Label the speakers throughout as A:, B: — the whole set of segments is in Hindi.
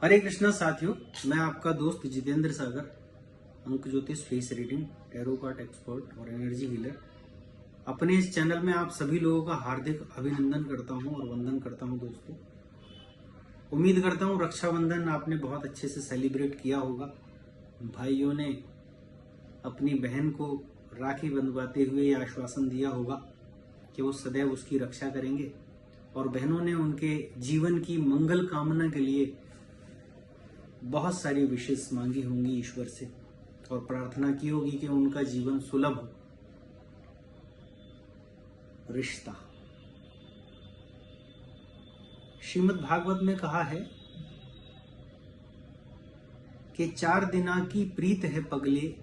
A: हरे कृष्णा साथियों, मैं आपका दोस्त जितेंद्र सागर, अंक ज्योतिष, face reading, tarot card expert और एनर्जी हीलर। अपने इस चैनल में आप सभी लोगों का हार्दिक अभिनंदन करता हूं और वंदन करता हूं। दोस्तों, उम्मीद करता हूं रक्षाबंधन आपने बहुत अच्छे से सेलिब्रेट किया होगा। भाइयों ने अपनी बहन को राखी बंधवाते हुए ये आश्वासन दिया होगा कि वो सदैव उसकी रक्षा करेंगे, और बहनों ने उनके जीवन की मंगल कामना के लिए बहुत सारी विशेष मांगी होंगी ईश्वर से और प्रार्थना की होगी कि उनका जीवन सुलभ हो। रिश्ता, श्रीमद् भागवत में कहा है कि 4 दिना की प्रीत है पगले,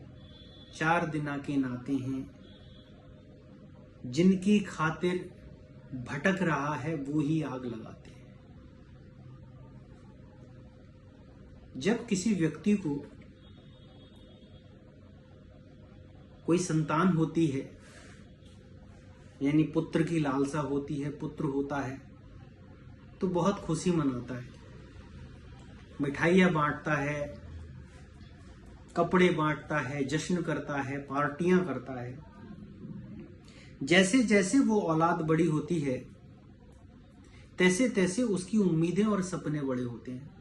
A: 4 दिना के नाते हैं, जिनकी खातिर भटक रहा है वो ही आग लगाते हैं। जब किसी व्यक्ति को कोई संतान होती है, यानी पुत्र की लालसा होती है, पुत्र होता है, तो बहुत खुशी मनाता है, मिठाइयां बांटता है, कपड़े बांटता है, जश्न करता है, पार्टियां करता है। जैसे जैसे वो औलाद बड़ी होती है, तैसे तैसे उसकी उम्मीदें और सपने बड़े होते हैं।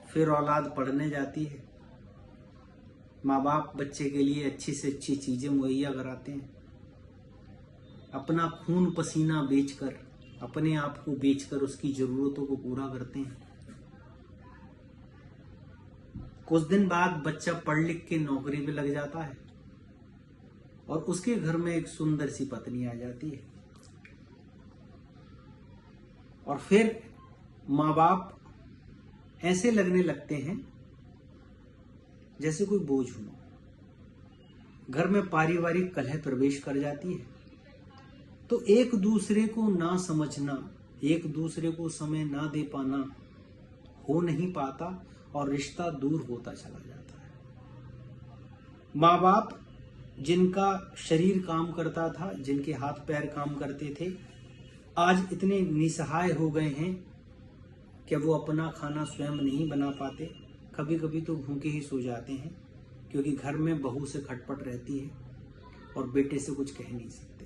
A: फिर औलाद पढ़ने जाती है, माँ बाप बच्चे के लिए अच्छी से अच्छी चीजें मुहैया कराते हैं, अपना खून पसीना बेचकर, अपने आप को बेचकर उसकी जरूरतों को पूरा करते हैं। कुछ दिन बाद बच्चा पढ़ लिख के नौकरी पे लग जाता है और उसके घर में एक सुंदर सी पत्नी आ जाती है, और फिर माँ बाप ऐसे लगने लगते हैं जैसे कोई बोझ हो। घर में पारिवारिक कलह प्रवेश कर जाती है, तो एक दूसरे को ना समझना, एक दूसरे को समय ना दे पाना हो नहीं पाता और रिश्ता दूर होता चला जाता है। माँ बाप जिनका शरीर काम करता था, जिनके हाथ पैर काम करते थे, आज इतने निसहाय हो गए हैं कि वो अपना खाना स्वयं नहीं बना पाते। कभी कभी तो भूखे ही सो जाते हैं, क्योंकि घर में बहू से खटपट रहती है और बेटे से कुछ कह नहीं सकते।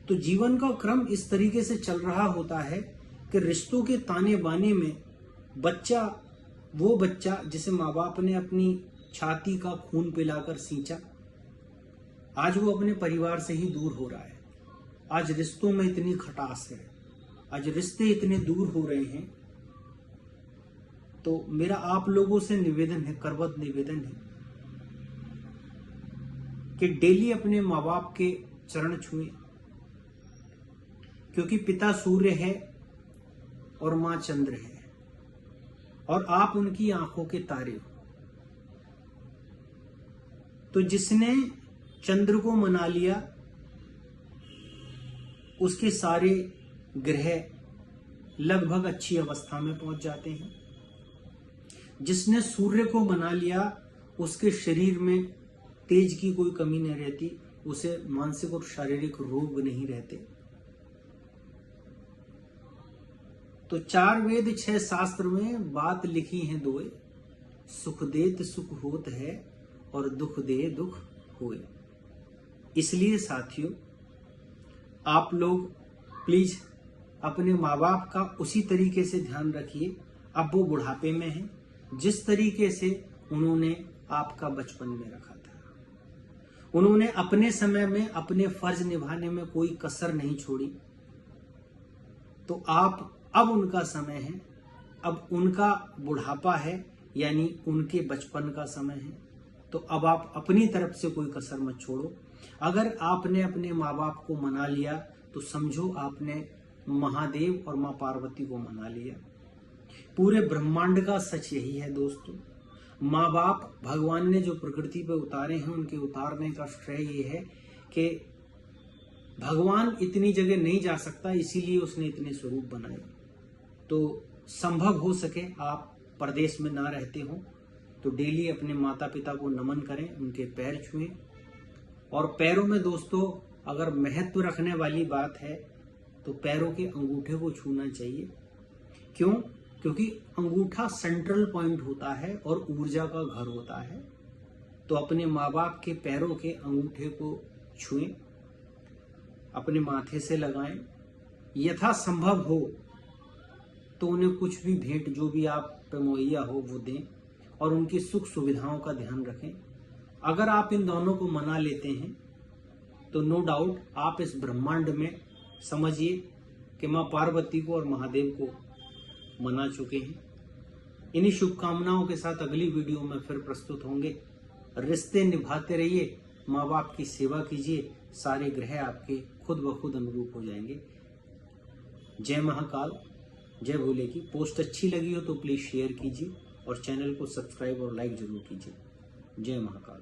A: तो जीवन का क्रम इस तरीके से चल रहा होता है कि रिश्तों के ताने बाने में बच्चा, वो बच्चा जिसे माँ बाप ने अपनी छाती का खून पिलाकर सींचा, आज वो अपने परिवार से ही दूर हो रहा है। आज रिश्तों में इतनी खटास है, आज रिश्ते इतने दूर हो रहे हैं। तो मेरा आप लोगों से निवेदन है, करवत निवेदन है कि डेली अपने माँ बाप के चरण छुएं, क्योंकि पिता सूर्य है और माँ चंद्र है, और आप उनकी आंखों के तारे हो। तो जिसने चंद्र को मना लिया, उसके सारे ग्रह लगभग अच्छी अवस्था में पहुंच जाते हैं। जिसने सूर्य को मना लिया, उसके शरीर में तेज की कोई कमी नहीं रहती, उसे मानसिक और शारीरिक रोग नहीं रहते। तो 4 वेद 6 शास्त्र में बात लिखी है दोए, सुख देत सुख होत है और दुख दे दुख होए। इसलिए साथियों, आप लोग प्लीज अपने माँ बाप का उसी तरीके से ध्यान रखिए। अब वो बुढ़ापे में हैं, जिस तरीके से उन्होंने आपका बचपन में रखा था। उन्होंने अपने समय में अपने फर्ज निभाने में कोई कसर नहीं छोड़ी। तो आप, अब उनका समय है, अब उनका बुढ़ापा है, यानी उनके बचपन का समय है। तो अब आप अपनी तरफ से कोई कसर मत छोड़ो। अगर आपने अपने माँ बाप को मना लिया, तो समझो आपने महादेव और माँ पार्वती को मना लिया। पूरे ब्रह्मांड का सच यही है दोस्तों। माँ बाप भगवान ने जो प्रकृति पे उतारे हैं, उनके उतारने का श्रेय ये है कि भगवान इतनी जगह नहीं जा सकता, इसीलिए उसने इतने स्वरूप बनाए। तो संभव हो सके आप परदेश में ना रहते हो, तो डेली अपने माता पिता को नमन करें, उनके पैर छुएं। और पैरों में दोस्तों अगर महत्व रखने वाली बात है तो पैरों के अंगूठे को छूना चाहिए। क्यों? क्योंकि अंगूठा सेंट्रल पॉइंट होता है और ऊर्जा का घर होता है। तो अपने माँ बाप के पैरों के अंगूठे को छुएं, अपने माथे से लगाएं, यथासंभव हो तो उन्हें कुछ भी भेंट जो भी आप पे मुहैया हो वो दें और उनकी सुख सुविधाओं का ध्यान रखें। अगर आप इन दोनों को मना लेते हैं तो नो डाउट आप इस ब्रह्मांड में समझिए कि माँ पार्वती को और महादेव को मना चुके हैं। इन्हीं शुभकामनाओं के साथ अगली वीडियो में फिर प्रस्तुत होंगे। रिश्ते निभाते रहिए, माँ बाप की सेवा कीजिए, सारे ग्रह आपके खुद ब खुद अनुरूप हो जाएंगे। जय महाकाल, जय भोले की। पोस्ट अच्छी लगी हो तो प्लीज शेयर कीजिए और चैनल को सब्सक्राइब और लाइक जरूर कीजिए। जय महाकाल।